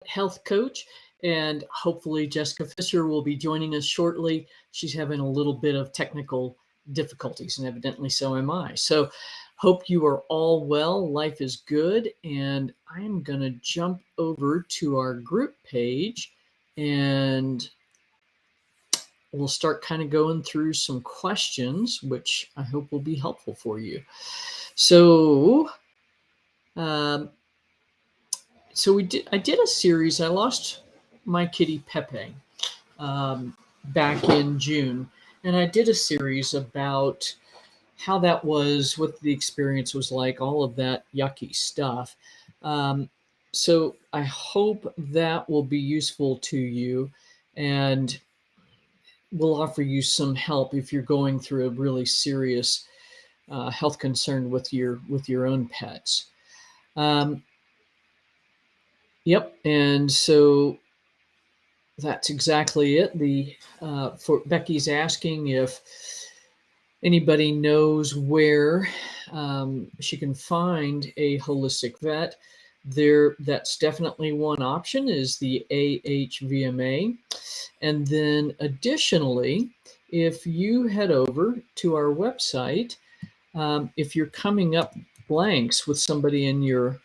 health coach, and hopefully Jessica Fisher will be joining us shortly. She's having a little bit of technical difficulties, and evidently so am I. So hope you are all well. Life is good, and I'm going to jump over to our group page, and we'll start kind of going through some questions, which I hope will be helpful for you. So, I did a series. I lost my kitty Pepe back in June, and I did a series about how that was, what the experience was like, all of that yucky stuff. So I hope that will be useful to you, and will offer you some help if you're going through a really serious health concern with your own pets. Yep, and so that's exactly it. For Becky's asking if anybody knows where she can find a holistic vet. That's definitely one option, is the AHVMA. And then additionally, if you head over to our website, if you're coming up blanks with somebody in your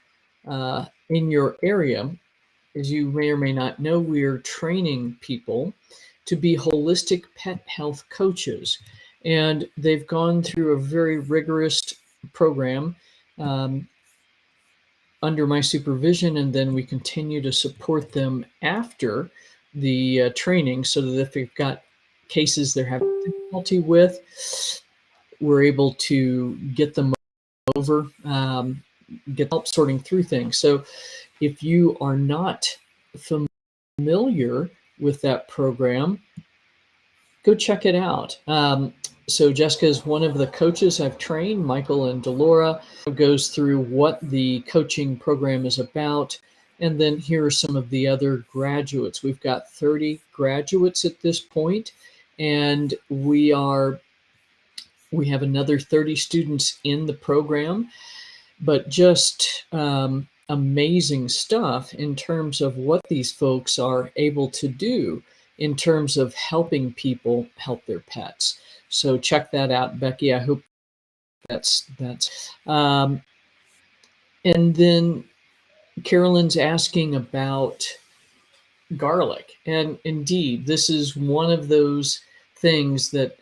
area, as you may or may not know, we're training people to be holistic pet health coaches. And they've gone through a very rigorous program under my supervision, and then we continue to support them after the training, so that if they've got cases they're having difficulty with, we're able to get them over, get help sorting through things. So if you are not familiar with that program, go check it out. So Jessica is one of the coaches I've trained. Michael and Delora goes through what the coaching program is about. And then here are some of the other graduates. We've got 30 graduates at this point, and we have another 30 students in the program, but just amazing stuff in terms of what these folks are able to do in terms of helping people help their pets. So check that out, Becky. I hope that's. And then Carolyn's asking about garlic. And indeed, this is one of those things that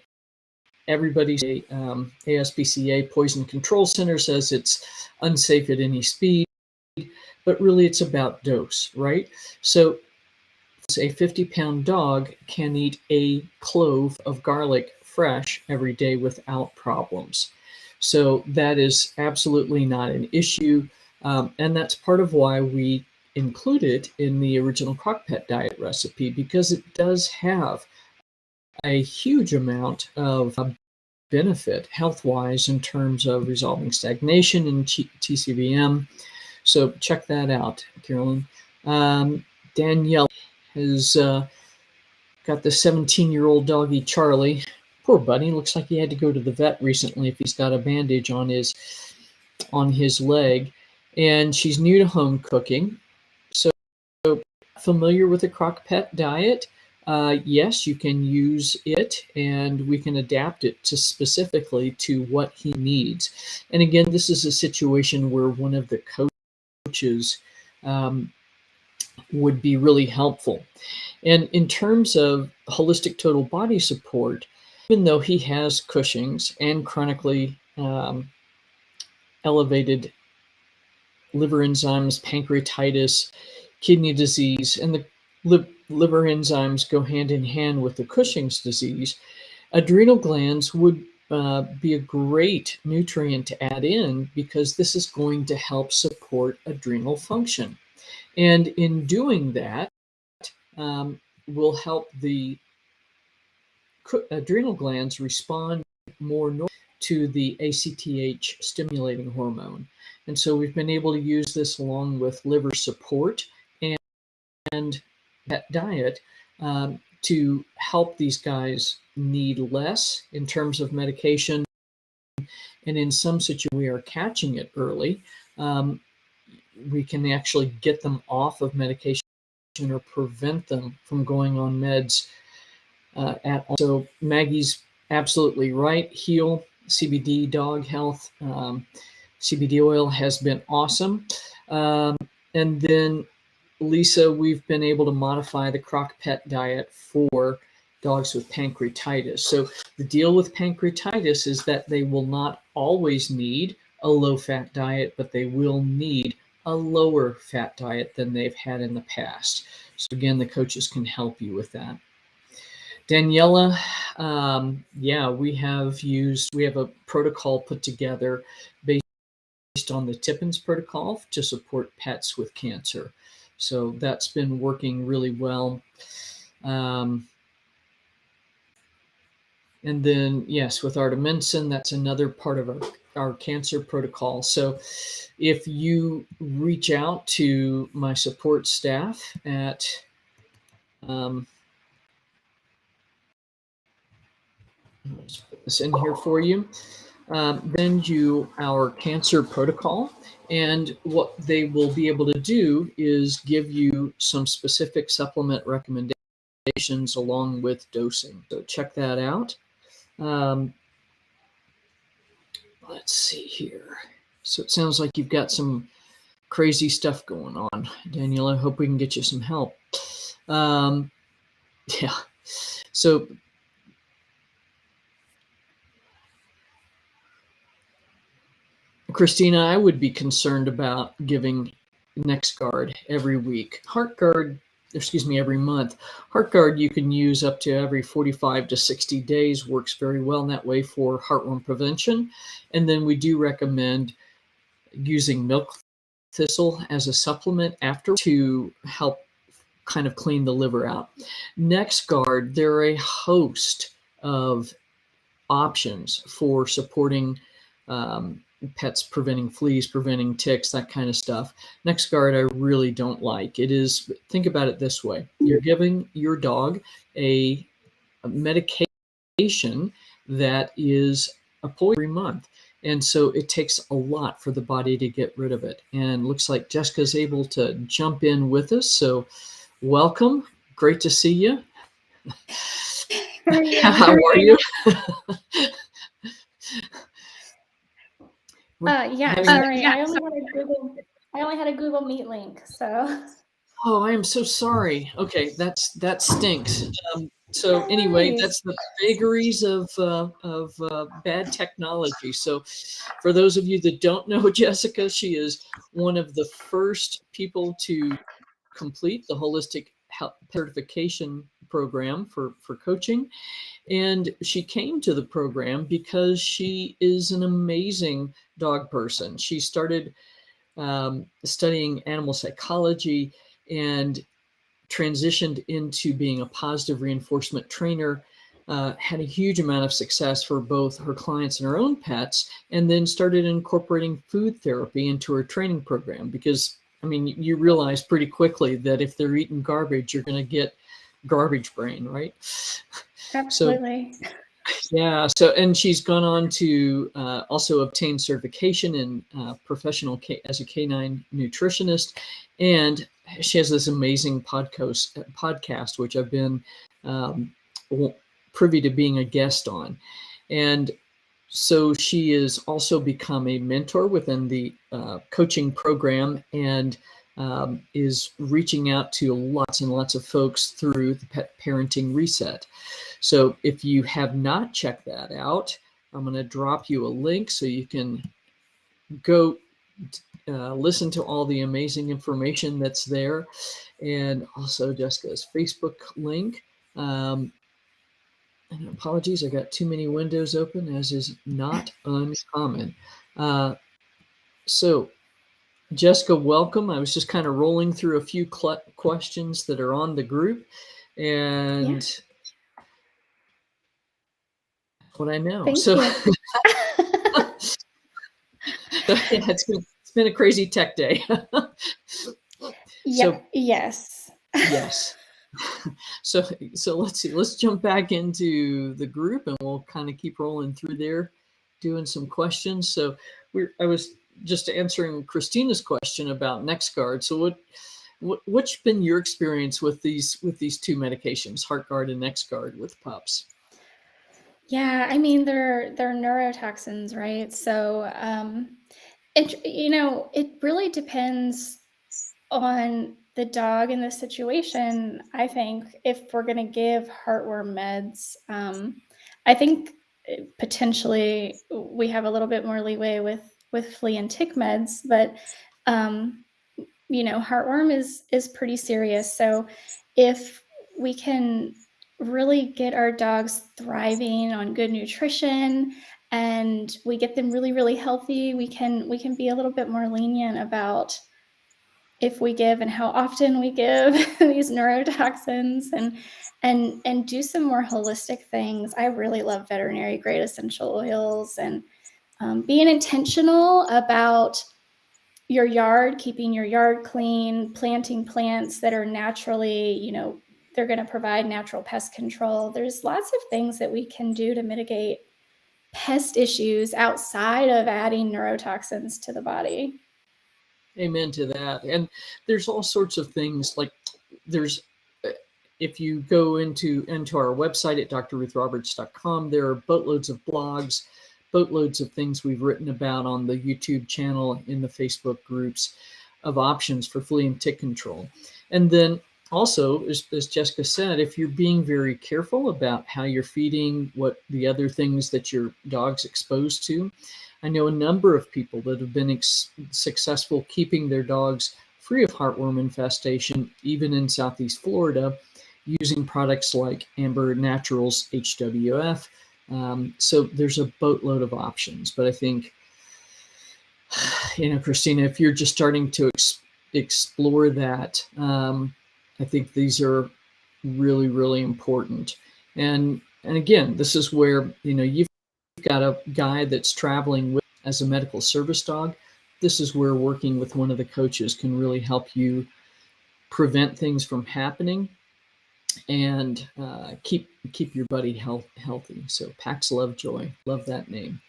everybody's ASPCA Poison Control Center says it's unsafe at any speed, but really it's about dose, right? So a 50-pound dog can eat a clove of garlic fresh every day without problems. So that is absolutely not an issue. And that's part of why we include it in the original Crock-Pot diet recipe, because it does have a huge amount of benefit health-wise in terms of resolving stagnation and TCVM. So check that out, Carolyn. Danielle has got the 17-year-old doggy Charlie. Poor buddy, looks like he had to go to the vet recently if he's got a bandage on his leg. And she's new to home cooking. So familiar with the Crock-Pot diet? Yes, you can use it, and we can adapt it specifically to what he needs. And again, this is a situation where one of the coaches would be really helpful. And in terms of holistic total body support, even though he has Cushing's and chronically elevated liver enzymes, pancreatitis, kidney disease, and the liver enzymes go hand in hand with the Cushing's disease, adrenal glands would be a great nutrient to add in, because this is going to help support adrenal function. And in doing that, will help the adrenal glands respond more to the ACTH stimulating hormone. And so we've been able to use this along with liver support and that diet to help these guys need less in terms of medication. And in some situations, we are catching it early. We can actually get them off of medication or prevent them from going on meds at all. So Maggie's absolutely right. Heal, CBD, dog health, CBD oil has been awesome. And then Lisa, we've been able to modify the crock pet diet for dogs with pancreatitis. So the deal with pancreatitis is that they will not always need a low-fat diet, but they will need a lower fat diet than they've had in the past. So again, the coaches can help you with that. Daniela, yeah, we have a protocol put together based on the Tippins protocol to support pets with cancer. So that's been working really well. And then, yes, with artemisinin, that's another part of our cancer protocol. So if you reach out to my support staff at let's put this in here for you, then our cancer protocol. And what they will be able to do is give you some specific supplement recommendations along with dosing. So check that out. Let's see here. So it sounds like you've got some crazy stuff going on, Daniel. I hope we can get you some help. Yeah. So Christina, I would be concerned about giving Nexgard every week. Every month. HeartGard you can use up to every 45 to 60 days, works very well in that way for heartworm prevention. And then we do recommend using milk thistle as a supplement after to help kind of clean the liver out. Nexgard, there are a host of options for supporting pets, preventing fleas, preventing ticks, that kind of stuff. Nexgard I really don't like. Think about it this way. You're giving your dog a medication that is a poison every month. And so it takes a lot for the body to get rid of it. And looks like Jessica's able to jump in with us. So welcome. Great to see you. How are you? Yeah, sorry. I only had a Google Meet link, so. Oh, I am so sorry. Okay, that stinks. So anyway, that's the vagaries of bad technology. So for those of you that don't know Jessica, she is one of the first people to complete the holistic health certification program for coaching. And she came to the program because she is an amazing dog person. She started studying animal psychology and transitioned into being a positive reinforcement trainer, had a huge amount of success for both her clients and her own pets, and then started incorporating food therapy into her training program because, I mean, you realize pretty quickly that if they're eating garbage, you're going to get garbage brain, right? Absolutely. Yeah. So, and she's gone on to also obtain certification in as a canine nutritionist, and she has this amazing podcast, which I've been privy to being a guest on, and so she has also become a mentor within the coaching program and is reaching out to lots and lots of folks through the Pet Parenting Reset. So if you have not checked that out, I'm going to drop you a link so you can go listen to all the amazing information that's there, and also Jessica's Facebook link. And apologies, I got too many windows open, as is not uncommon. So Jessica, welcome. I was just kind of rolling through a few questions that are on the group, and what I know. Thank so you. it's been a crazy tech day. Yes. Yes. So let's see. Let's jump back into the group, and we'll kind of keep rolling through there, doing some questions. So I was just answering Christina's question about Nexgard. So What's been your experience with these two medications, HeartGard and Nexgard, with pups? Yeah, I mean they're neurotoxins, right? So it really depends on the dog and the situation. I think if we're going to give heartworm meds, I think potentially we have a little bit more leeway with flea and tick meds, but heartworm is pretty serious. So if we can really get our dogs thriving on good nutrition and we get them really, really healthy, we can be a little bit more lenient about if we give and how often we give these neurotoxins, and do some more holistic things. I really love veterinary grade essential oils, and being intentional about your yard, keeping your yard clean, planting plants that are naturally, they're going to provide natural pest control. There's lots of things that we can do to mitigate pest issues outside of adding neurotoxins to the body. Amen to that. And there's all sorts of things, like there's, if you go into our website at drruthroberts.com, there are boatloads of blogs, boatloads of things we've written about on the YouTube channel, in the Facebook groups, of options for flea and tick control. And then also, as Jessica said, if you're being very careful about how you're feeding, what the other things that your dog's exposed to. I know a number of people that have been successful keeping their dogs free of heartworm infestation, even in Southeast Florida, using products like Amber Naturals HWF. So there's a boatload of options. But I think, Christina, if you're just starting to explore that, I think these are really, really important. And again, this is where, you've got a guy that's traveling with as a medical service dog. This is where working with one of the coaches can really help you prevent things from happening and keep your buddy healthy. So Pax Lovejoy, love that name.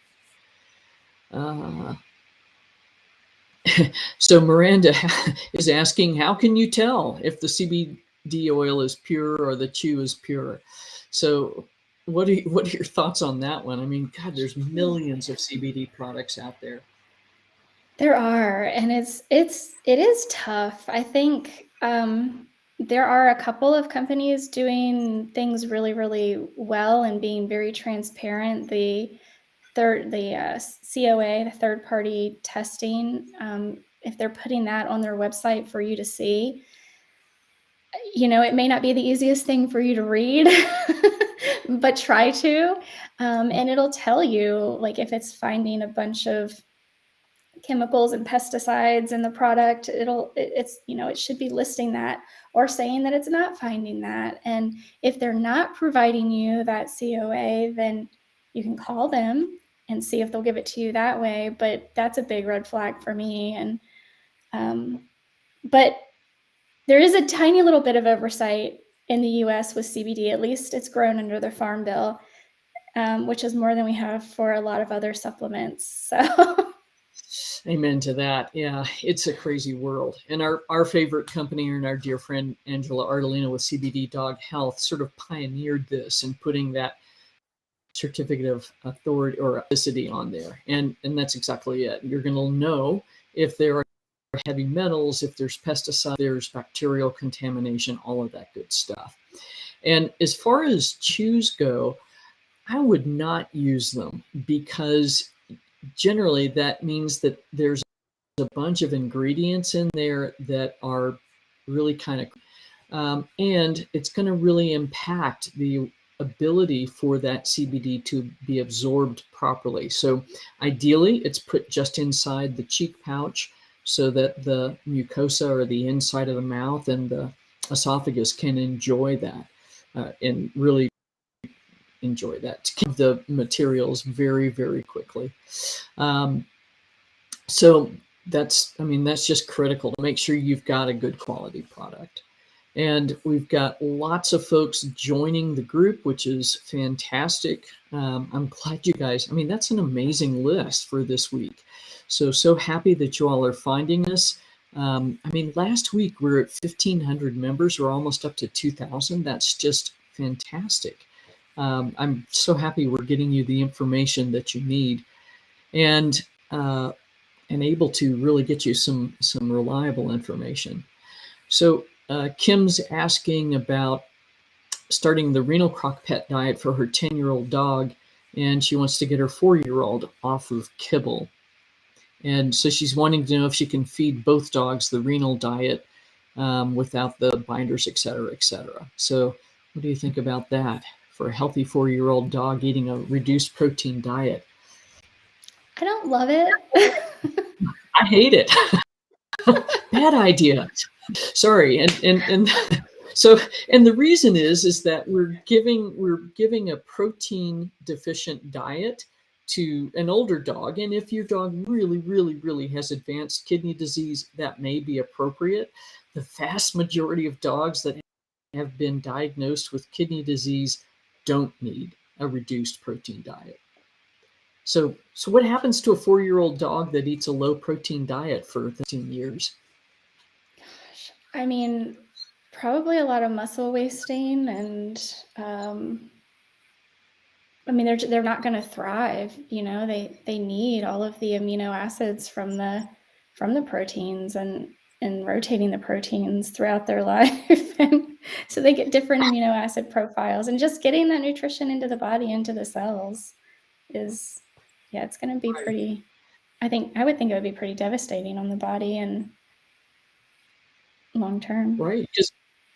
So Miranda is asking, how can you tell if the CBD oil is pure or the chew is pure? So what are your thoughts on that one? I mean, God, there's millions of CBD products out there. There are, and it is tough. I think there are a couple of companies doing things really, really well and being very transparent. The COA, the third party testing, if they're putting that on their website for you to see, it may not be the easiest thing for you to read, but try to, and it'll tell you, like, if it's finding a bunch of chemicals and pesticides in the product, it should be listing that or saying that it's not finding that. And if they're not providing you that COA, then you can call them and see if they'll give it to you that way. But that's a big red flag for me. And but there is a tiny little bit of oversight in the US with CBD. At least it's grown under the Farm Bill, which is more than we have for a lot of other supplements. So Amen to that. Yeah, it's a crazy world. And our favorite company, and our dear friend Angela Ardolino with CBD Dog Health, sort of pioneered this and putting that certificate of authority or authenticity on there. And that's exactly it. You're going to know if there are heavy metals, if there's pesticides, there's bacterial contamination, all of that good stuff. And as far as chews go, I would not use them, because generally that means that there's a bunch of ingredients in there that are really kind of, and it's going to really impact the ability for that CBD to be absorbed properly. So ideally, it's put just inside the cheek pouch so that the mucosa, or the inside of the mouth and the esophagus, can enjoy that and really enjoy that, to keep the materials very, very quickly. So that's just critical to make sure you've got a good quality product. And we've got lots of folks joining the group, which is fantastic. I'm glad you guys, that's an amazing list for this week. So happy that you all are finding us. I mean, last week we're at 1,500 members. We're almost up to 2,000. That's just fantastic. I'm so happy we're getting you the information that you need, and able to really get you some reliable information. So Kim's asking about starting the renal crock pet diet for her 10-year-old dog, and she wants to get her 4-year-old off of kibble. And so she's wanting to know if she can feed both dogs the renal diet without the binders, et cetera, et cetera. So what do you think about that for a healthy 4-year-old dog eating a reduced protein diet? I don't love it. I hate it. Bad idea. Sorry. And so, and the reason is that we're giving a protein deficient diet to an older dog. And if your dog really has advanced kidney disease, that may be appropriate. The vast majority of dogs that have been diagnosed with kidney disease don't need a reduced protein diet. So what happens to a 4-year-old dog that eats a low protein diet for 13 years? Gosh, I mean, probably a lot of muscle wasting, and I mean, they're not going to thrive. You know, they need all of the amino acids from the proteins, and rotating the proteins throughout their life, and so they get different amino acid profiles, and just getting that nutrition into the body, into the cells, is, yeah, it's going to be pretty. I would think it would be pretty devastating on the body and long term. Right, because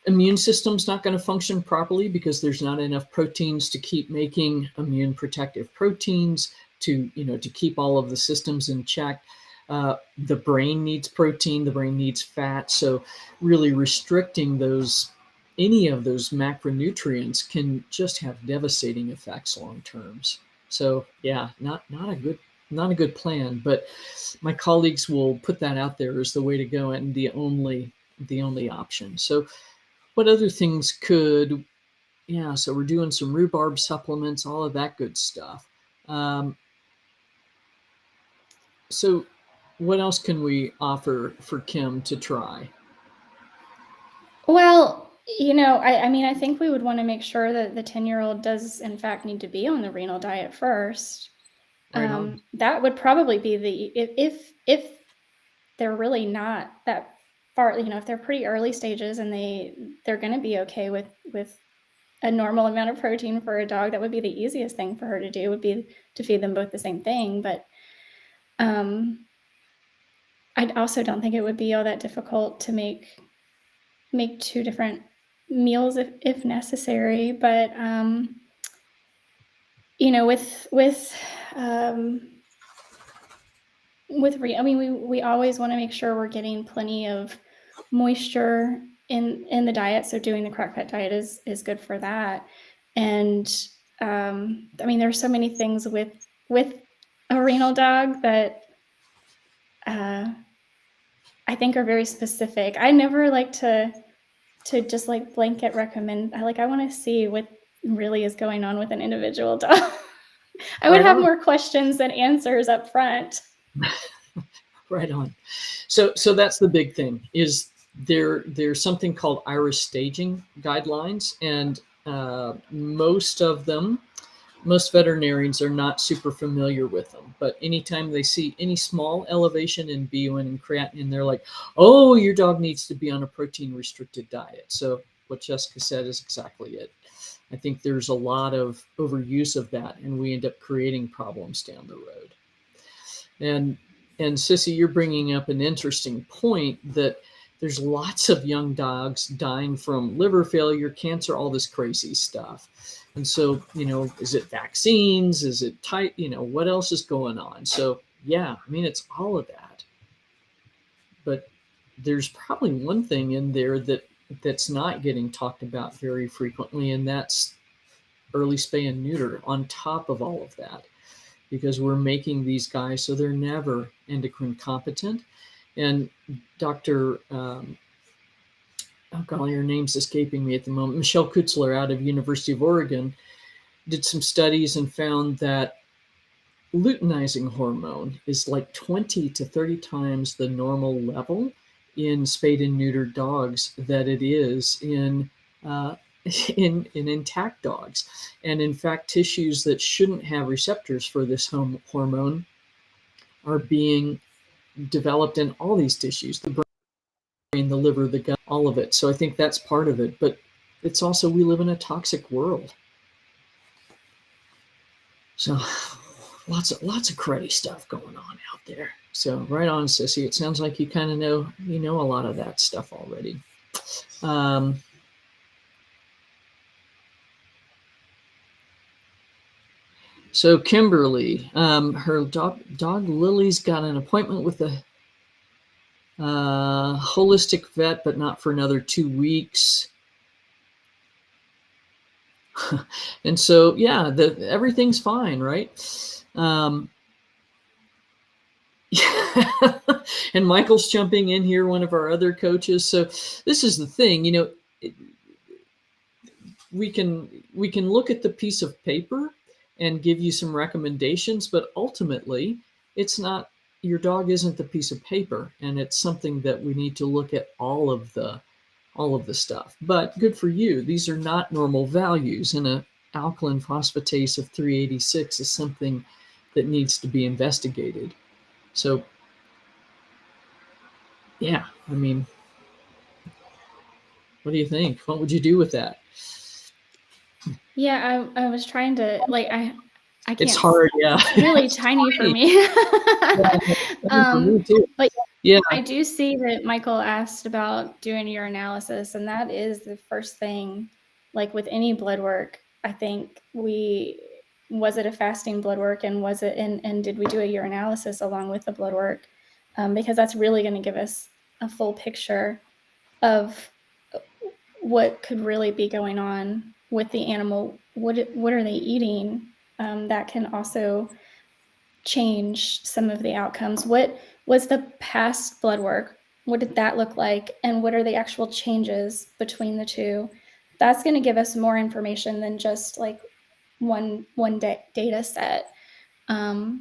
immune system's not going to function properly because there's not enough proteins to keep making immune protective proteins to keep all of the systems in check. The brain needs protein, the brain needs fat. So really restricting any of those macronutrients can just have devastating effects long terms. So yeah, not a good plan, but my colleagues will put that out there as the way to go and the only option. So what other things could, so we're doing some rhubarb supplements, all of that good stuff. So what else can we offer for Kim to try? Well, I mean, I think we would want to make sure that the 10-year-old does in fact need to be on the renal diet first. Right on. That would probably be if they're really not that far, if they're pretty early stages and they're going to be okay with a normal amount of protein for a dog, that would be the easiest thing for her to do, would be to feed them both the same thing. But I also don't think it would be all that difficult to make 2 different meals if necessary. But I mean, we always want to make sure we're getting plenty of moisture in the diet. So doing the crock pot diet is good for that. And I mean, there's so many things with a renal dog that I think are very specific. I never like to just like blanket recommend. I want to see what really is going on with an individual dog. I would have more questions than answers up front. Right on. So that's the big thing, is there's something called IRIS staging guidelines, and most veterinarians are not super familiar with them. But anytime they see any small elevation in BUN and creatinine, they're like, oh, your dog needs to be on a protein restricted diet. So what Jessica said is exactly it. I think there's a lot of overuse of that, and we end up creating problems down the road. And Sissy, you're bringing up an interesting point, that there's lots of young dogs dying from liver failure, cancer, all this crazy stuff. And so, is it vaccines? Is it what else is going on? So yeah, I mean, it's all of that. But there's probably one thing in there that's not getting talked about very frequently, and that's early spay and neuter on top of all of that, because we're making these guys so they're never endocrine competent. And Dr. Oh golly, her name's escaping me at the moment, Michelle Kutzler out of University of Oregon did some studies and found that luteinizing hormone is like 20 to 30 times the normal level in spayed and neutered dogs that it is in in intact dogs. And in fact, tissues that shouldn't have receptors for this hormone are being developed in all these tissues, the brain, the liver, the gut, all of it. So I think that's part of it. But it's also, we live in a toxic world. So lots of cruddy stuff going on out there. So right on, Sissy. It sounds like you kind of know a lot of that stuff already. So Kimberly, her dog Lily's got an appointment with a holistic vet, but not for another 2 weeks. And so, yeah, everything's fine, right? And Michael's jumping in here, one of our other coaches. So this is the thing, we can look at the piece of paper and give you some recommendations, but ultimately it's not, your dog isn't the piece of paper, and it's something that we need to look at all of the stuff. But good for you. These are not normal values, and an alkaline phosphatase of 386 is something that needs to be investigated. So yeah, I mean, what do you think? What would you do with that? Yeah, I was trying to, like, I can't. It's hard, yeah. It's really tiny for me. For me too. But yeah, I do see that Michael asked about doing your analysis, and that is the first thing, like with any blood work. I think was it a fasting blood work, and was it and did we do a urinalysis along with the blood work? Because that's really going to give us a full picture of what could really be going on with the animal. What are they eating? That can also change some of the outcomes. What was the past blood work? What did that look like? And what are the actual changes between the two? That's going to give us more information than just like one data set. So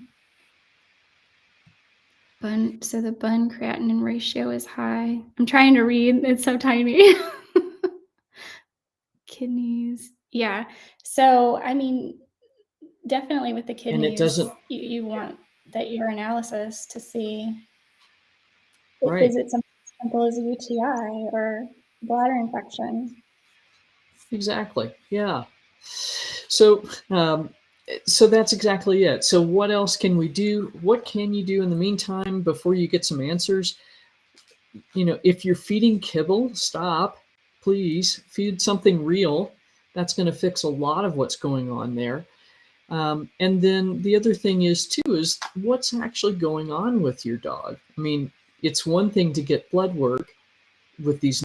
the bun creatinine ratio is high. I'm trying to read. It's so tiny. Kidneys. Yeah. So, I mean, definitely with the kidneys, and it doesn't, you want that urinalysis to see, right. Is it something as simple as a UTI or bladder infection? Exactly. Yeah. So, so that's exactly it. So what else can we do? What can you do in the meantime before you get some answers? If you're feeding kibble, stop, please. Feed something real. That's going to fix a lot of what's going on there. And then the other thing is what's actually going on with your dog? I mean, it's one thing to get blood work with these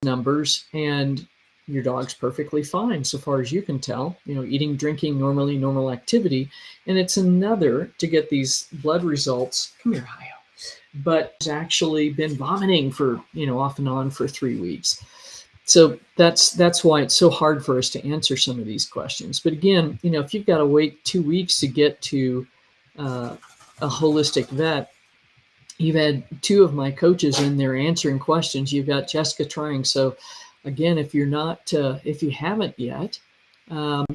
numbers, and your dog's perfectly fine so far as you can tell, eating, drinking normally, normal activity. And it's another to get these blood results. Come here, Hayo. But has actually been vomiting for, off and on for 3 weeks. So that's why it's so hard for us to answer some of these questions. But again, if you've got to wait 2 weeks to get to a holistic vet, you've had 2 of my coaches in there answering questions. You've got Jessica trying. So again, if you haven't yet, go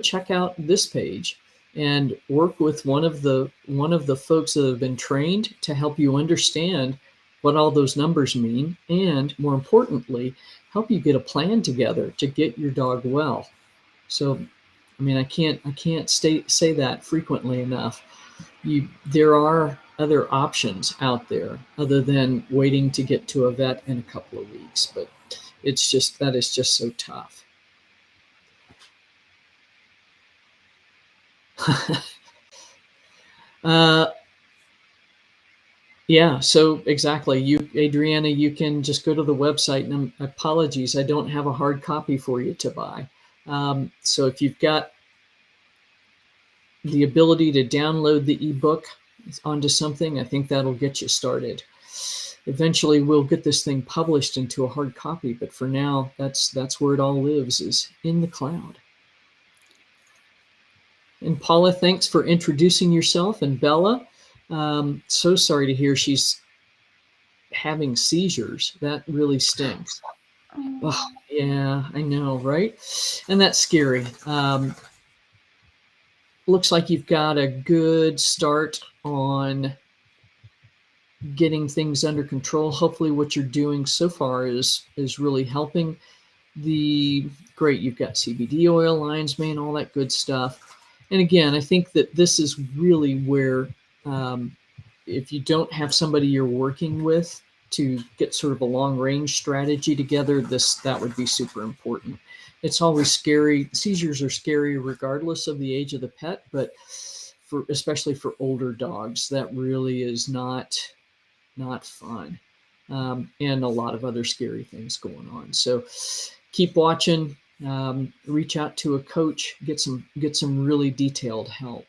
check out this page and work with one of the folks that have been trained to help you understand what all those numbers mean, and more importantly, help you get a plan together to get your dog well. So, I mean, I can't say that frequently enough. There are other options out there other than waiting to get to a vet in a couple of weeks, but that is just so tough. Yeah, so exactly. Adriana, you can just go to the website, and apologies, I don't have a hard copy for you to buy. So if you've got the ability to download the ebook onto something, I think that'll get you started. Eventually, we'll get this thing published into a hard copy, but for now, that's where it all lives, is in the cloud. And Paula, thanks for introducing yourself. And Bella, so sorry to hear she's having seizures. That really stinks. Oh, yeah, I know, right? And that's scary. Looks like you've got a good start on getting things under control. Hopefully what you're doing so far is really helping. Great, you've got CBD oil, lion's mane, all that good stuff. And again, I think that this is really where, if you don't have somebody you're working with to get sort of a long range strategy together, that would be super important. It's always scary. Seizures are scary regardless of the age of the pet, but especially for older dogs, that really is not fun. And a lot of other scary things going on. So keep watching, reach out to a coach, get some really detailed help,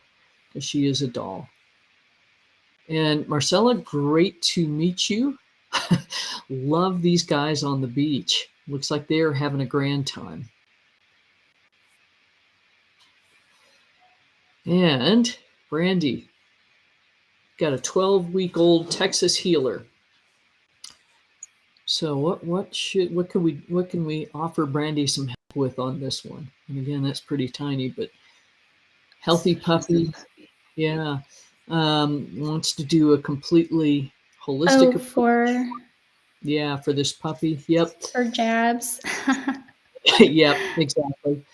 because she is a doll. And Marcella, great to meet you. Love these guys on the beach. Looks like they are having a grand time. And Brandy, got a 12-week-old Texas healer. So what can we offer Brandy some help with on this one? And again, that's pretty tiny, but healthy puppy. Yeah. Wants to do a completely holistic approach. For this puppy. Yep. For jabs. Yep, exactly.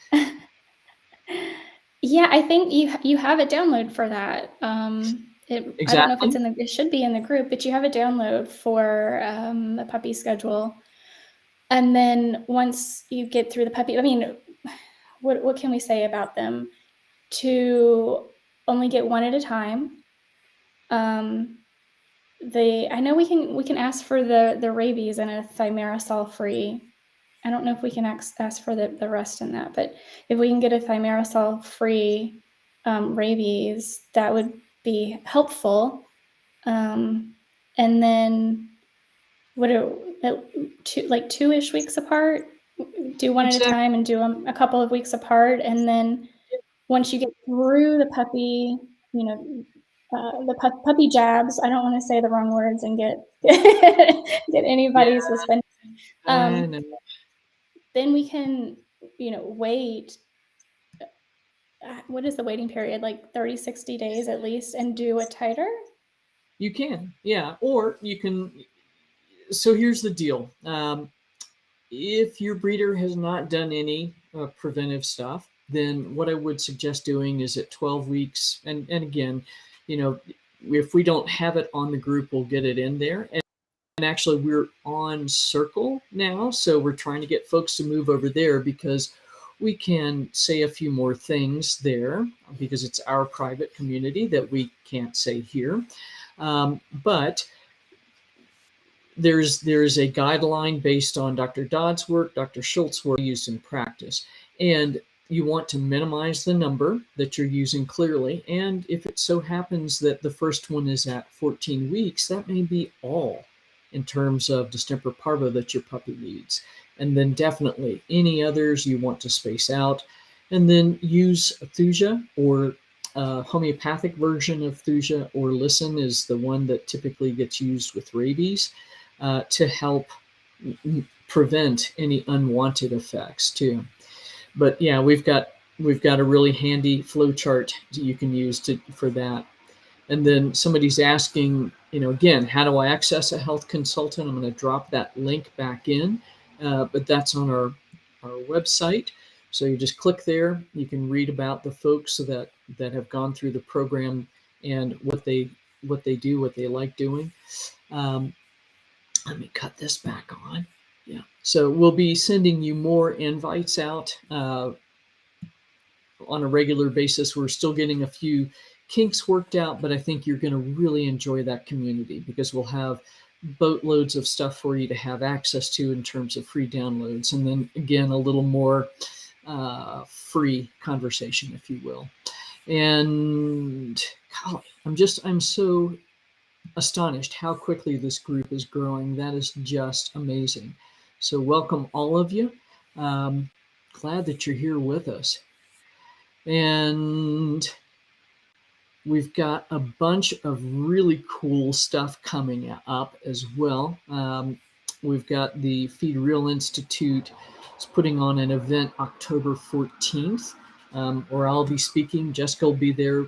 Yeah, I think you have a download for that. Exactly. I don't know if it's it should be in the group, but you have a download for the puppy schedule. And then once you get through the puppy, I mean, what can we say about them? To only get one at a time. I know we can ask for the rabies and a thimerosal free. I don't know if we can ask for the rest in that, but if we can get a thimerosal free rabies, that would be helpful. And then two-ish weeks apart, do one at a time and do them a couple of weeks apart. And then once you get through the puppy, the puppy jabs, I don't want to say the wrong words and get anybody suspended. Then we can, wait. What is the waiting period? Like 30, 60 days at least, and do a titer? You can, yeah. Or you can. So here's the deal. If your breeder has not done any preventive stuff, then what I would suggest doing is at 12 weeks. And again, if we don't have it on the group, we'll get it in there. And actually, we're on Circle now. So we're trying to get folks to move over there, because we can say a few more things there, because it's our private community that we can't say here. But there's a guideline based on Dr. Dodd's work, Dr. Schultz's work used in practice. And you want to minimize the number that you're using clearly. And if it so happens that the first one is at 14 weeks, that may be all in terms of distemper parvo that your puppy needs. And then definitely any others you want to space out. And then use Thuja, or homeopathic version of Thuja, or Listen is the one that typically gets used with rabies, to help prevent any unwanted effects too. But yeah, we've got a really handy flow chart you can use for that. And then somebody's asking, again, how do I access a health consultant? I'm going to drop that link back in, but that's on our website. So you just click there. You can read about the folks that have gone through the program and what they do, what they like doing. Let me cut this back on. Yeah. So we'll be sending you more invites out on a regular basis. We're still getting a few kinks worked out, but I think you're going to really enjoy that community, because we'll have boatloads of stuff for you to have access to in terms of free downloads. And then again, a little more free conversation, if you will. And golly, I'm so astonished how quickly this group is growing. That is just amazing. So welcome all of you. Glad that you're here with us. And we've got a bunch of really cool stuff coming up as well. We've got the Feed Real Institute is putting on an event October 14th, where I'll be speaking. Jessica will be there.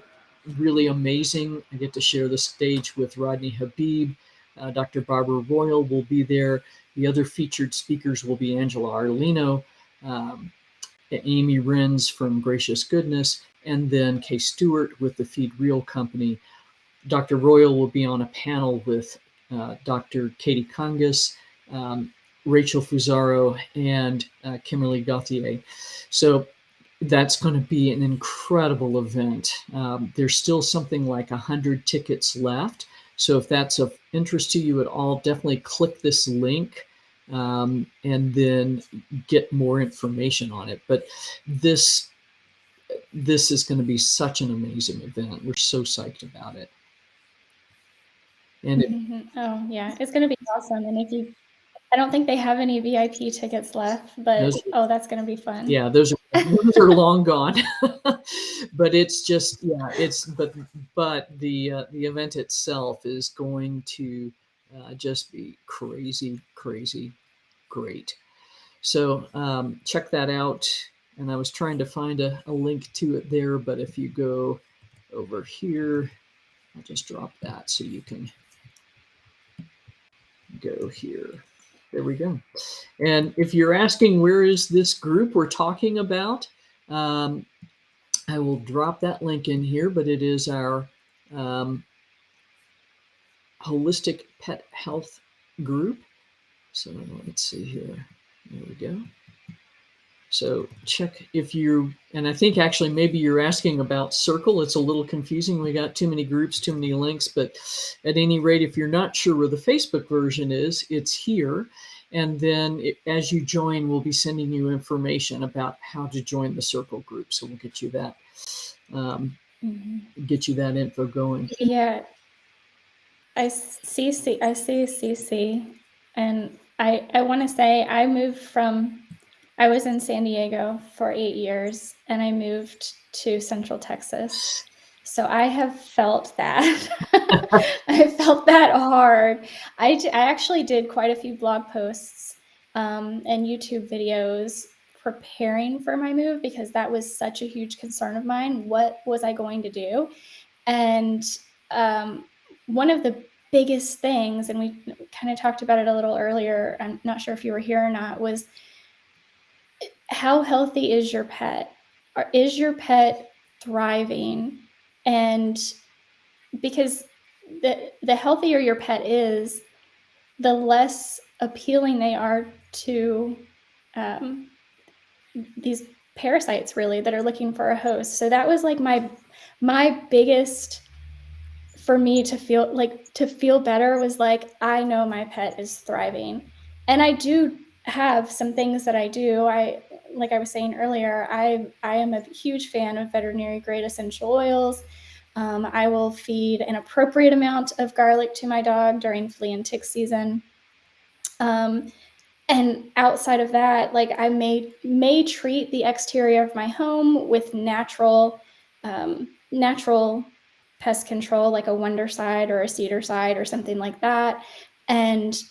Really amazing. I get to share the stage with Rodney Habib. Dr. Barbara Royal will be there. The other featured speakers will be Angela Arlino, Amy Renz from Gracious Goodness, and then Kay Stewart with the Feed Real Company. Dr. Royal will be on a panel with Dr. Katie Congas, Rachel Fusaro, and Kimberly Gauthier. So that's going to be an incredible event. There's still something like 100 tickets left. So if that's of interest to you at all, definitely click this link and then get more information on it. But this is going to be such an amazing event. We're so psyched about it. And oh yeah, it's going to be awesome. And I don't think they have any VIP tickets left, but that's going to be fun. Yeah, those are long gone. But it's just, but the event itself is going to just be crazy great. So check that out. And I was trying to find a link to it there, but if you go over here, I'll just drop that so you can go here. There we go. And if you're asking where is this group we're talking about, I will drop that link in here, but it is our holistic pet health group. So let's see here. There we go. So check if you, and I think actually maybe you're asking about Circle. It's a little confusing. We got too many groups, too many links, but at any rate, if you're not sure where the Facebook version is, it's here. And then as you join, we'll be sending you information about how to join the Circle group. So we'll get you that, info going. Yeah. I see CC, and I want to say I was in San Diego for 8 years, and I moved to Central Texas. So I have felt that. I felt that hard. I actually did quite a few blog posts and YouTube videos preparing for my move because that was such a huge concern of mine. What was I going to do? And one of the biggest things, and we kind of talked about it a little earlier, I'm not sure if you were here or not, was how healthy is your pet? Or is your pet thriving? And because the healthier your pet is, the less appealing they are to these parasites really that are looking for a host. So that was like my biggest, for me to feel better was like, I know my pet is thriving. And I do have some things that I do. Like I was saying earlier, I am a huge fan of veterinary grade essential oils. I will feed an appropriate amount of garlic to my dog during flea and tick season. And outside of that, like I may treat the exterior of my home with natural pest control, like a Wondercide or a Cedarcide or something like that, and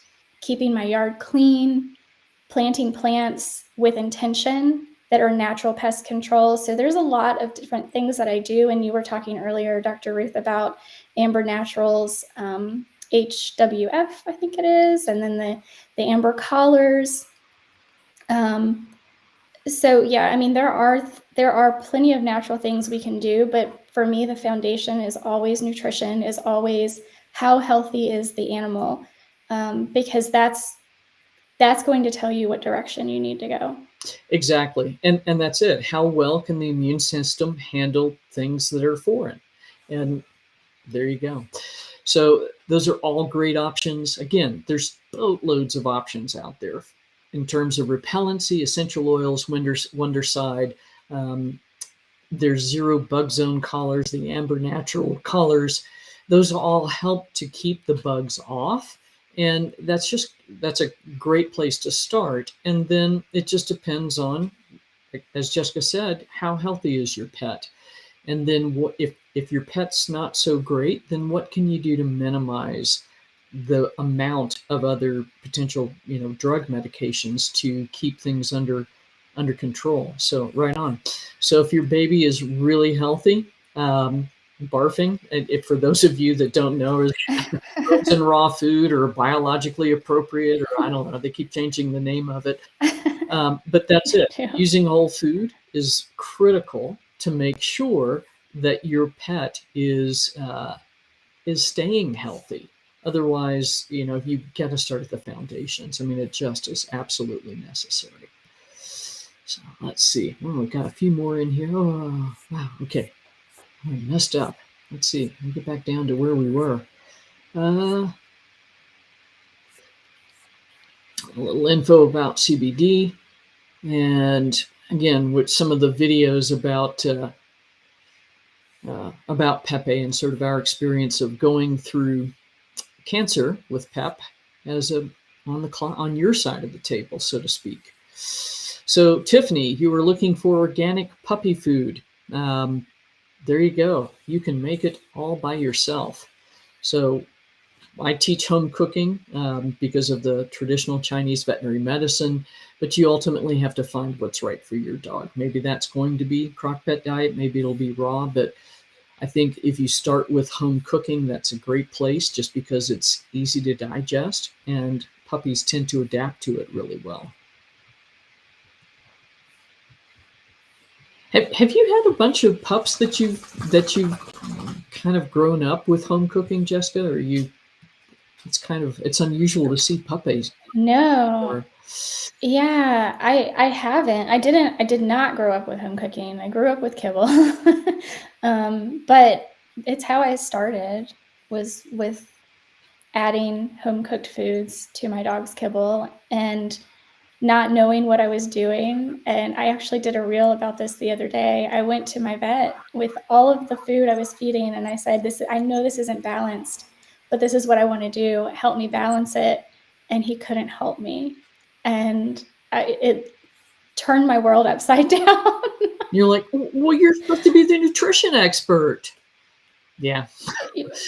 keeping my yard clean, planting plants with intention that are natural pest control. So there's a lot of different things that I do. And you were talking earlier, Dr. Ruth, about Amber Naturals, HWF, I think it is, and then the Amber collars. So yeah, I mean, there are plenty of natural things we can do, but for me, the foundation is always nutrition, is always how healthy is the animal, because that's going to tell you what direction you need to go. Exactly. And that's it. How well can the immune system handle things that are foreign? And there you go. So those are all great options. Again, there's boatloads of options out there in terms of repellency, essential oils, Wondercide. There's zero bug zone collars, the Amber Natural collars. Those all help to keep the bugs off. And that's a great place to start. And then it just depends on, as Jessica said, how healthy is your pet? And then what if your pet's not so great, then what can you do to minimize the amount of other potential, drug medications to keep things under control? So right on. So if your baby is really healthy, barfing, and if for those of you that don't know, is frozen raw food or biologically appropriate, or I don't know, they keep changing the name of it. But that's it. Yeah. Using whole food is critical to make sure that your pet is staying healthy. Otherwise, you've got to start at the foundations. I mean, it just is absolutely necessary. So let's see. Oh, we've got a few more in here. Oh, wow. Okay. I messed up. Let's see. Let me get back down to where we were. A little info about CBD. And again, with some of the videos about Pepe and sort of our experience of going through cancer with Pep as on your side of the table, so to speak. So Tiffany, you were looking for organic puppy food. There you go. You can make it all by yourself. So I teach home cooking because of the traditional Chinese veterinary medicine, but you ultimately have to find what's right for your dog. Maybe that's going to be crock-pot diet, maybe it'll be raw, but I think if you start with home cooking, that's a great place just because it's easy to digest and puppies tend to adapt to it really well. Have you had a bunch of pups that you've kind of grown up with home cooking, Jessica? Or it's unusual to see puppies. No. Yeah, I haven't. I did not grow up with home cooking. I grew up with kibble. But it's how I started, was with adding home cooked foods to my dog's kibble and not knowing what I was doing. And I actually did a reel about this the other day. I went to my vet with all of the food I was feeding and I said, I know this isn't balanced, but this is what I want to do. Help me balance it. And he couldn't help me. And it turned my world upside down. You're like, well, you're supposed to be the nutrition expert. Yeah.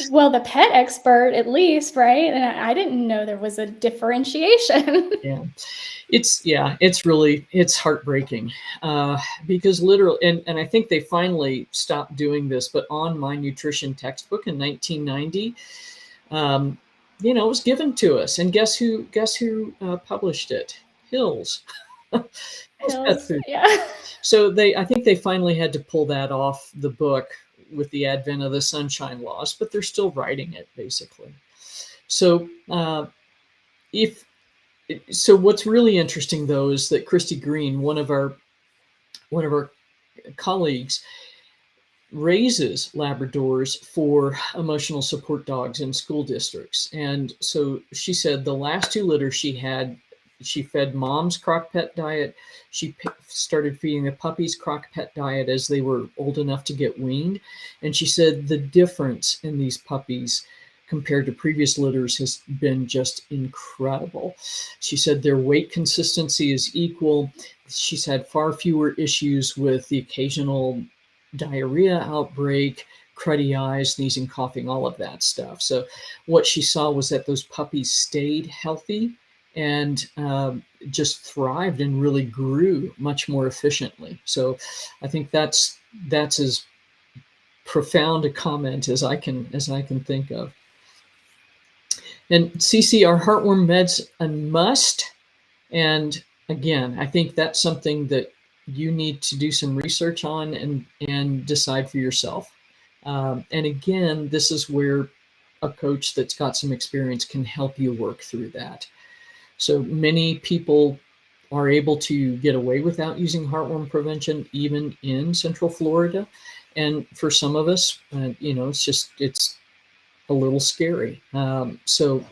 Well, the pet expert, at least, right? And I didn't know there was a differentiation. Yeah. It's heartbreaking because literally, and I think they finally stopped doing this, but on my nutrition textbook in 1990, it was given to us. And guess who published it? Hills. Hills, yeah. So I think they finally had to pull that off the book with the advent of the sunshine laws, but they're still writing it basically. So what's really interesting though is that Christy Green, one of our colleagues, raises Labradors for emotional support dogs in school districts. And so she said the last 2 litters she fed mom's crock-pot diet. She started feeding the puppies crock-pot diet as they were old enough to get weaned. And she said the difference in these puppies compared to previous litters has been just incredible. She said their weight consistency is equal. She's had far fewer issues with the occasional diarrhea outbreak, cruddy eyes, sneezing, coughing, all of that stuff. So what she saw was that those puppies stayed healthy and just thrived and really grew much more efficiently. So I think that's as profound a comment as I can think of. And Cece, are heartworm meds a must? And again, I think that's something that you need to do some research on and decide for yourself. And again, this is where a coach that's got some experience can help you work through that. So many people are able to get away without using heartworm prevention, even in Central Florida. And for some of us, it's a little scary. So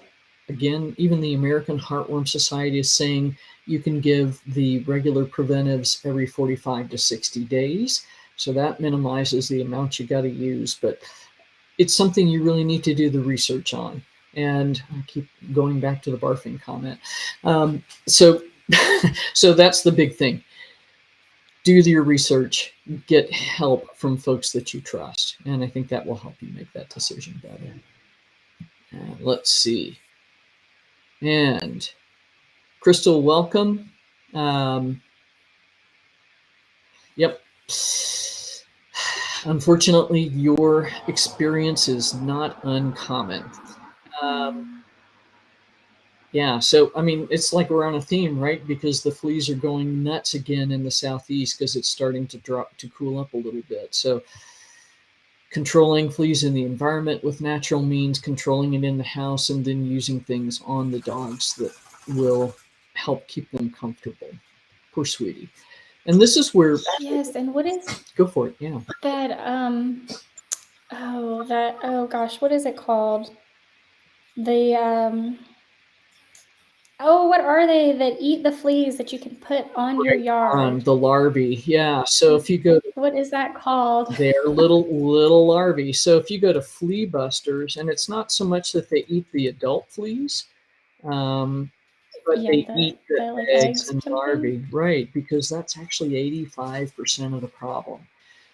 again, even the American Heartworm Society is saying you can give the regular preventives every 45 to 60 days. So that minimizes the amount you got to use, but it's something you really need to do the research on. And I keep going back to the barfing comment. So that's the big thing. do your research, get help from folks that you trust. And I think that will help you make that decision better. Let's see. And Crystal, welcome. Yep. Unfortunately, your experience is not uncommon. Yeah, so I mean, it's like we're on a theme, right? Because the fleas are going nuts again in the southeast because it's starting to cool up a little bit. So controlling fleas in the environment with natural means, controlling it in the house, and then using things on the dogs that will help keep them comfortable. Poor sweetie. And this is where Yes, and what is go for it. Yeah. that oh gosh, what is it called? The what are they that eat the fleas that you can put on your yard? The larvae. Yeah. So if you go to What is that called? they're little larvae. So if you go to flea busters, and it's not so much that they eat the adult fleas, but Yeah, they eat the the like eggs eggs or and something. larvae, right? Because that's actually 85% of the problem.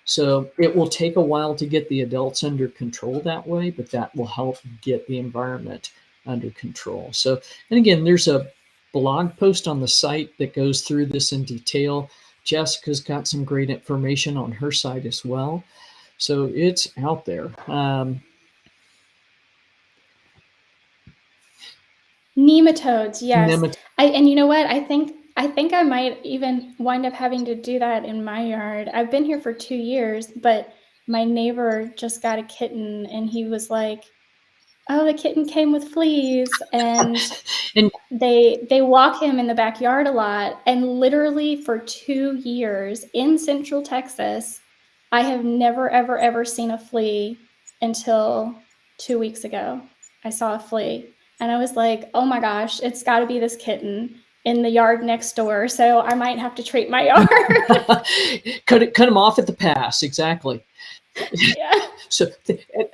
So it will take a while to get the adults under control that way, but that will help get the environment under control. So, and again, there's a blog post on the site that goes through this in detail. Jessica's got some great information on her site as well. So it's out there. Nematodes, yes. Nemat- And you know what? I think I might even wind up having to do that in my yard. I've been here for 2 years, but my neighbor just got a kitten and he was like, "Oh, the kitten came with fleas." And and they walk him in the backyard a lot, and literally for 2 years in Central Texas, I have never ever seen a flea until 2 weeks ago. I saw a flea and I was like, "Oh my gosh, it's got to be this kitten in the yard next door, so I might have to treat my yard." cut them off at the pass. Exactly. Yeah. So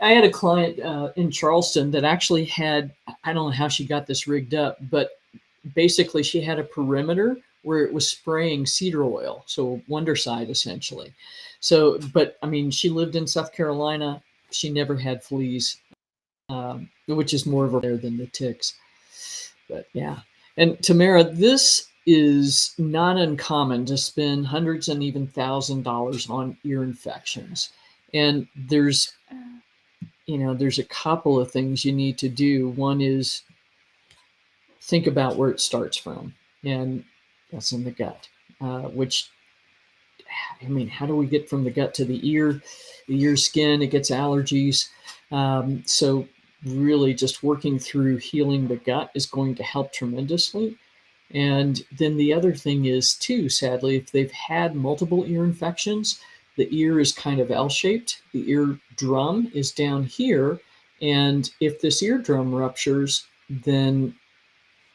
I had a client in Charleston that actually had, I don't know how she got this rigged up, but basically she had a perimeter where it was spraying cedar oil, so Wondercide essentially. So, but I mean, she lived in South Carolina. She never had fleas, which is more of a rare than the ticks. But yeah. And Tamara, this is not uncommon to spend hundreds and even $1,000s on ear infections. And there's a couple of things you need to do. One is think about where it starts from, and that's in the gut, which, I mean, how do we get from the gut to the ear? The ear skin, it gets allergies. So really just working through healing the gut is going to help tremendously. And then the other thing is too, sadly, if they've had multiple ear infections, the ear is kind of L-shaped. The ear drum is down here. And if this eardrum ruptures, then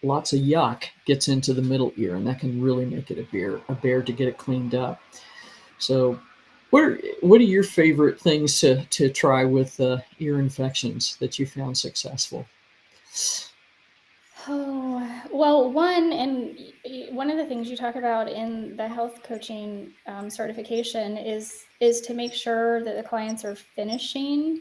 lots of yuck gets into the middle ear, and that can really make it a bear to get it cleaned up. So what are your favorite things to try with ear infections that you found successful? Oh, well, one of the things you talk about in the health coaching certification is to make sure that the clients are finishing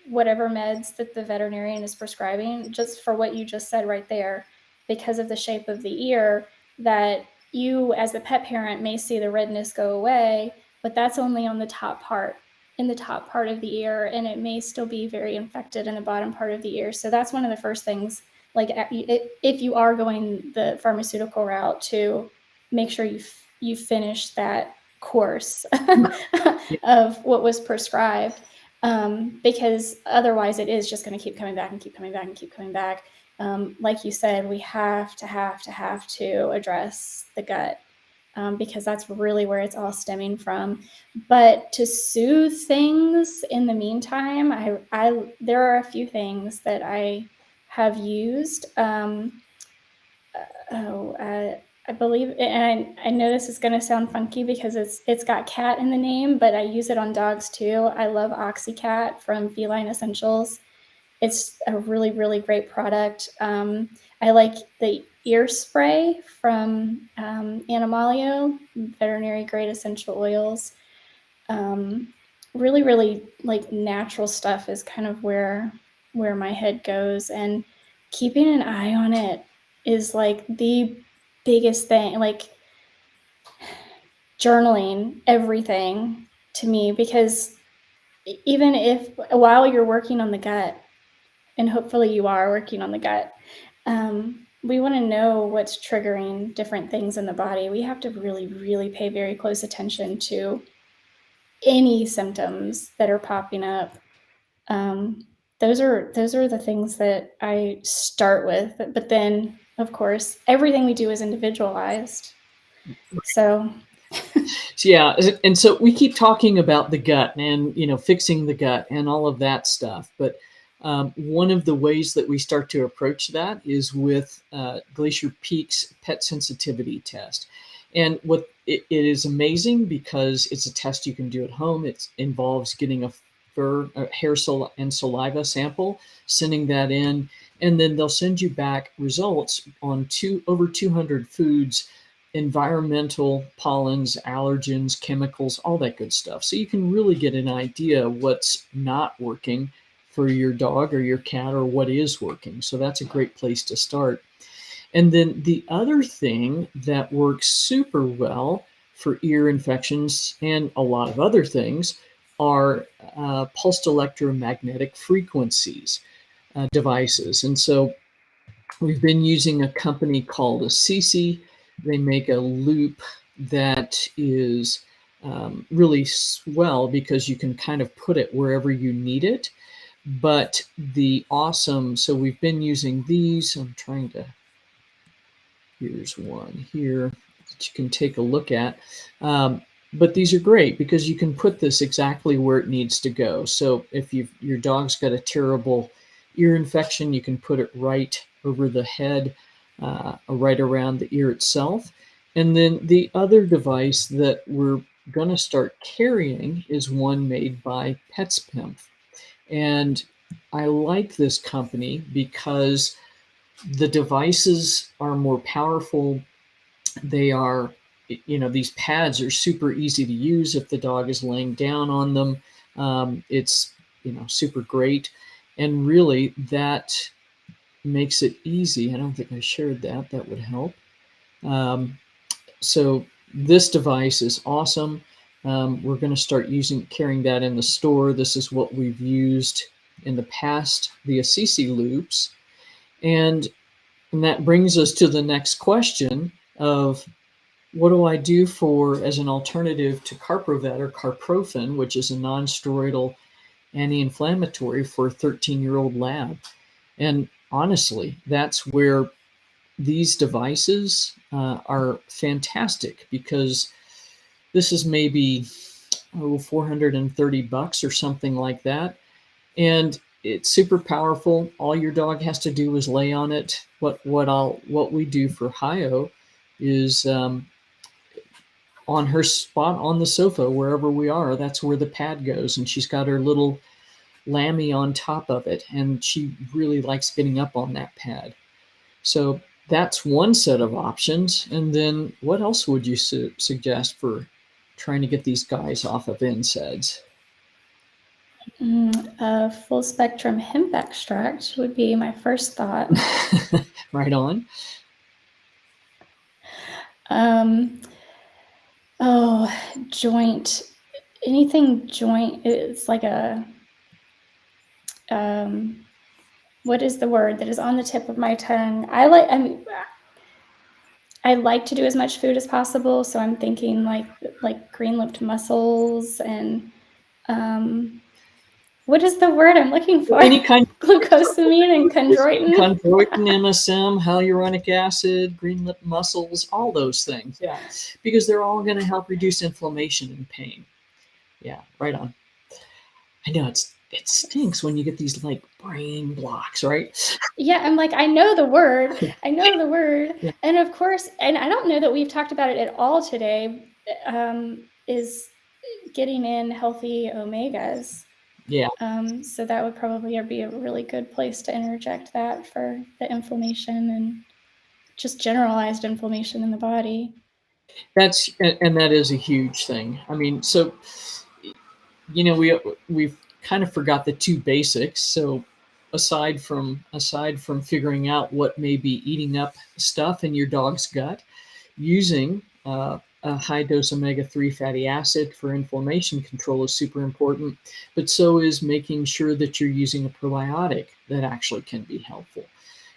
whatever meds that the veterinarian is prescribing, just for what you just said right there, because of the shape of the ear, that you as the pet parent may see the redness go away, but that's only on the top part, in the top part of the ear, and it may still be very infected in the bottom part of the ear. So that's one of the first things, like if you are going the pharmaceutical route, to make sure you finish that course of what was prescribed, because otherwise it is just going to keep coming back and keep coming back and keep coming back. Like you said, we have to address the gut, because that's really where it's all stemming from. But to soothe things in the meantime, there are a few things that I have used. I believe, and I know this is going to sound funky because it's got cat in the name, but I use it on dogs too. I love OxyCat from Feline Essentials. It's a really, really great product. I like the ear spray from Animalio, veterinary grade essential oils. Really, really like natural stuff is kind of where my head goes, and keeping an eye on it is like the biggest thing. Like journaling everything to me, because even if while you're working on the gut, and hopefully you are working on the gut, we want to know what's triggering different things in the body. We have to really, really pay very close attention to any symptoms that are popping up. Those are the things that I start with, but then of course everything we do is individualized. So Yeah, and so we keep talking about the gut and fixing the gut and all of that stuff, but one of the ways that we start to approach that is with Glacier Peak's pet sensitivity test. And what it is amazing because it's a test you can do at home. It involves getting a hair and saliva sample, sending that in, and then they'll send you back results on over 200 foods, environmental, pollens, allergens, chemicals, all that good stuff. So you can really get an idea of what's not working for your dog or your cat, or what is working. So that's a great place to start. And then the other thing that works super well for ear infections and a lot of other things are pulsed electromagnetic frequencies devices. And so we've been using a company called Assisi. They make a loop that is really swell because you can kind of put it wherever you need it. But so we've been using these. Here's one here that you can take a look at. But these are great because you can put this exactly where it needs to go. So if your dog's got a terrible ear infection, you can put it right over the head, right around the ear itself. And then the other device that we're going to start carrying is one made by PetSpimp. And I like this company because the devices are more powerful. They are, these pads are super easy to use if the dog is laying down on them. It's, super great. And really, that makes it easy. I don't think I shared that. That would help. So this device is awesome. We're going to start carrying that in the store. This is what we've used in the past, the Assisi loops. And that brings us to the next question of, what do I do as an alternative to Carprovet or Carprofen, which is a non-steroidal anti-inflammatory for a 13-year-old lab? And honestly, that's where these devices are fantastic, because this is maybe $430 or something like that. And it's super powerful. All your dog has to do is lay on it. What we do for Hayo is on her spot on the sofa, wherever we are, that's where the pad goes, and she's got her little Lammy on top of it, and she really likes getting up on that pad. So that's one set of options. And then what else would you suggest for trying to get these guys off of NSAIDs? Full spectrum hemp extract would be my first thought. Right on. Joint, anything joint. It's like what is the word that is on the tip of my tongue? I like to do as much food as possible, so I'm thinking like green-lipped mussels and what is the word I'm looking for? Any kind of glucosamine and chondroitin. Chondroitin, MSM, hyaluronic acid, green-lipped mussels, all those things. Yeah, because they're all going to help reduce inflammation and pain. Yeah, right on. I know it stinks when you get these like brain blocks, right? Yeah, I'm like, I know the word. Yeah. And of course, and I don't know that we've talked about it at all today, is getting in healthy omegas. Yeah. So that would probably be a really good place to interject that for the inflammation and just generalized inflammation in the body. And that is a huge thing. I mean, so we've kind of forgot the two basics. So aside from figuring out what may be eating up stuff in your dog's gut, using a high dose omega-3 fatty acid for inflammation control is super important, but so is making sure that you're using a probiotic that actually can be helpful.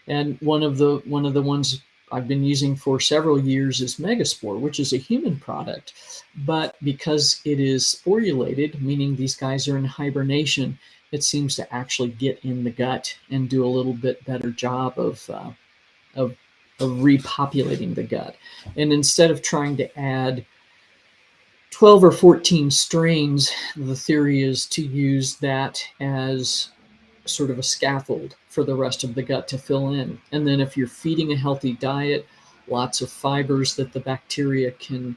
And one of the ones I've been using for several years is Megaspore, which is a human product, but because it is sporulated, meaning these guys are in hibernation, it seems to actually get in the gut and do a little bit better job of repopulating the gut. And instead of trying to add 12 or 14 strains, the theory is to use that as sort of a scaffold for the rest of the gut to fill in. And then if you're feeding a healthy diet, lots of fibers that the bacteria can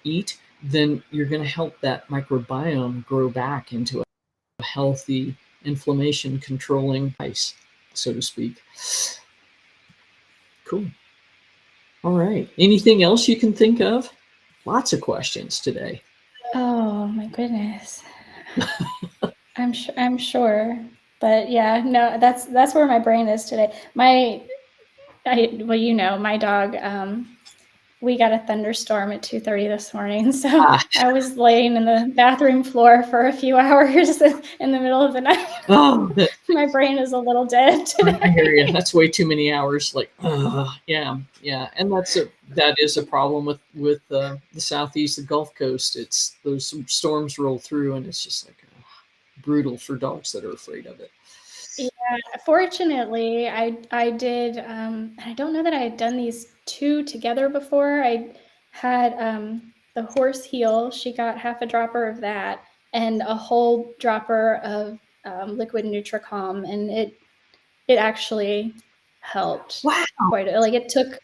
eat, then you're going to help that microbiome grow back into a healthy inflammation controlling ice, so to speak. Cool. All right. Anything else you can think of? Lots of questions today. Oh my goodness. I'm sure. But yeah, no, that's where my brain is today. My dog, we got a thunderstorm at 2:30 this morning, so I was laying in the bathroom floor for a few hours in the middle of the night. Oh, my brain is a little dead today. I hear you. That's way too many hours. Like, yeah, and that is a problem with the southeast, the Gulf Coast. It's those storms roll through, and it's just like brutal for dogs that are afraid of it. Yeah, fortunately, I did. I don't know that I had done these two together before. I had the horse heel. She got half a dropper of that and a whole dropper of liquid Nutricalm, and it actually helped. Wow. Quite like it took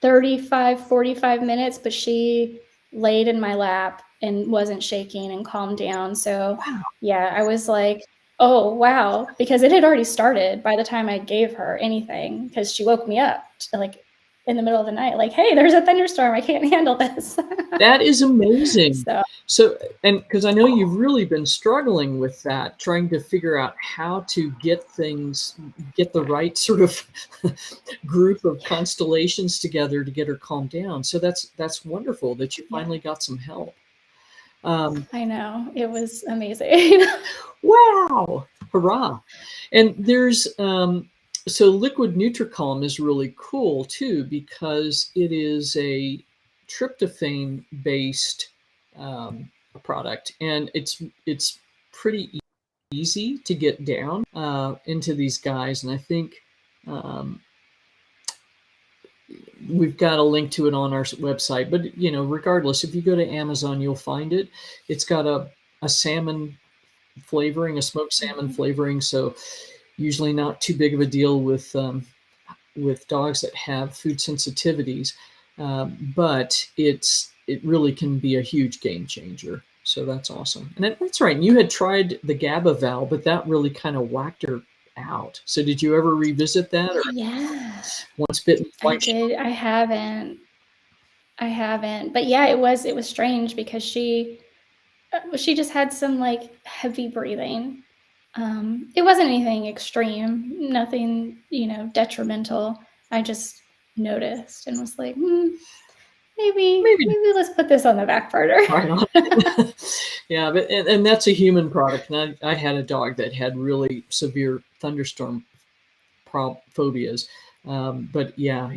45 minutes, but she laid in my lap and wasn't shaking and calmed down. So yeah, I was like, oh wow, because it had already started by the time I gave her anything, because she woke me up like in the middle of the night, like, hey, there's a thunderstorm, I can't handle this. That is amazing. So and because I know you've really been struggling with that, trying to figure out how to get the right sort of group of constellations together to get her calmed down. So that's wonderful that you finally got some help. I know, it was amazing. Wow, hurrah. And there's so liquid Nutricalm is really cool too, because it is a tryptophan based product, and it's pretty easy to get down into these guys. And I think we've got a link to it on our website, but regardless, if you go to Amazon, you'll find it. It's got a salmon flavoring, a smoked salmon flavoring, so usually not too big of a deal with dogs that have food sensitivities, but it really can be a huge game changer. So that's awesome. And that's right. And you had tried the GABA-Val, but that really kind of whacked her out. So did you ever revisit that? Or Yeah. Once bitten, twice shy? I haven't. But yeah, it was strange because she just had some like heavy breathing. It wasn't anything extreme, nothing, detrimental. I just noticed and was like, maybe let's put this on the back burner. Right on. Yeah, but and that's a human product. And I had a dog that had really severe thunderstorm phobias, but yeah,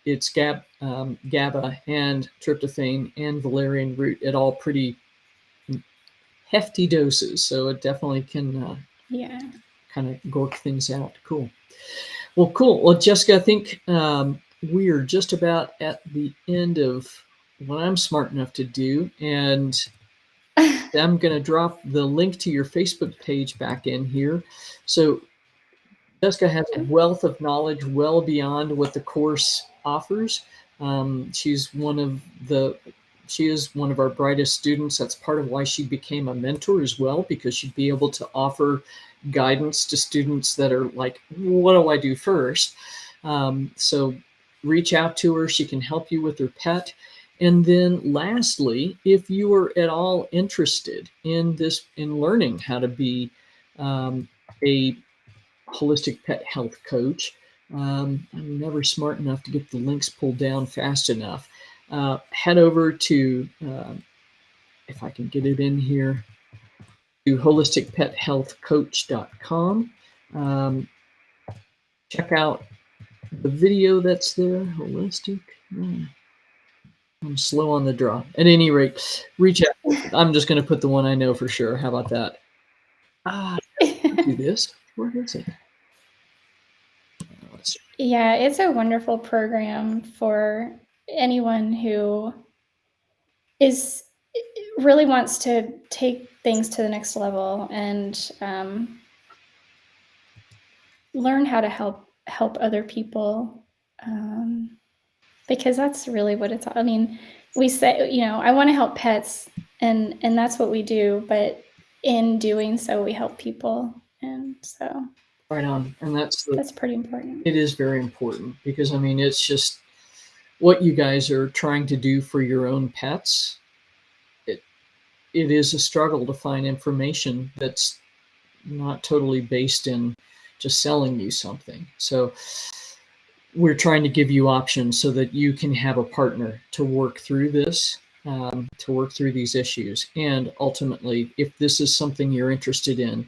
it's GABA and tryptophan and valerian root at all pretty hefty doses, so it definitely can kind of gork things out. Cool. Well, Jessica, I think we are just about at the end of what I'm smart enough to do, and I'm going to drop the link to your Facebook page back in here. So Jessica has a wealth of knowledge well beyond what the course offers. She is one of our brightest students. That's part of why she became a mentor as well, because she'd be able to offer guidance to students that are like, what do I do first? So reach out to her. She can help you with her pet. And then lastly, if you are at all interested in learning how to be a holistic pet health coach, I'm never smart enough to get the links pulled down fast enough. Head over to, if I can get it in here, to holisticpethealthcoach.com. Check out the video that's there. Holistic. I'm slow on the draw. At any rate, reach out. I'm just going to put the one I know for sure. How about that? Do this. Where is it? Yeah, it's a wonderful program for anyone who really wants to take things to the next level and learn how to help other people, because that's really what it's. I mean, we say, I want to help pets, and that's what we do. But in doing so, we help people, and so right on. And that's pretty important. It is very important because I mean, it's just what you guys are trying to do for your own pets. It is a struggle to find information that's not totally based in just selling you something. So we're trying to give you options so that you can have a partner to work through this, to work through these issues. And ultimately, if this is something you're interested in,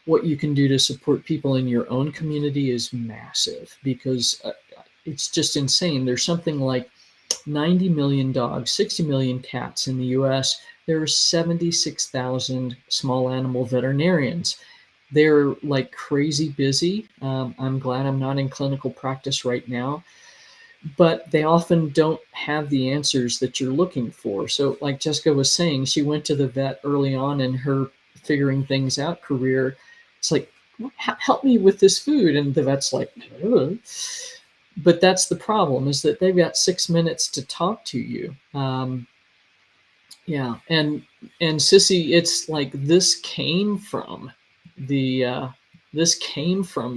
what you can do to support people in your own community is massive, because it's just insane. There's something like 90 million dogs, 60 million cats in the US. There are 76,000 small animal veterinarians. They're like crazy busy. I'm glad I'm not in clinical practice right now, but they often don't have the answers that you're looking for. So like Jessica was saying, she went to the vet early on in her figuring things out career. It's like, help me with this food. And the vet's like, ugh. But that's the problem, is that they've got 6 minutes to talk to you. Yeah. And Sissy, it's like this came from the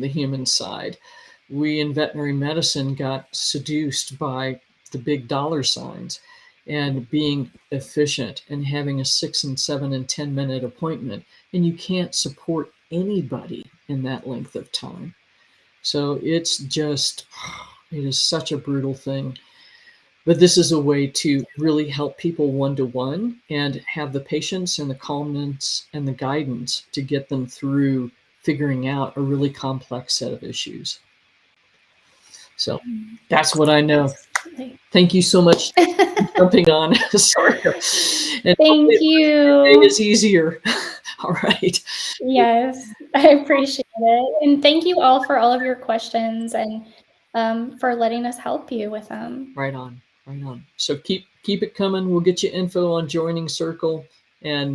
human side. We in veterinary medicine got seduced by the big dollar signs and being efficient and having a 6 and 7 and 10 minute appointment. And you can't support anybody in that length of time. So it's just, it is such a brutal thing. But this is a way to really help people one-to-one and have the patience and the calmness and the guidance to get them through figuring out a really complex set of issues. So that's what I know. Absolutely. Thank you so much for jumping on. Sorry. And thank you. It is easier. All right. Yes, I appreciate it. And thank you all for all of your questions and for letting us help you with them. Right on. Right on. So keep it coming. We'll get you info on Joining Circle, and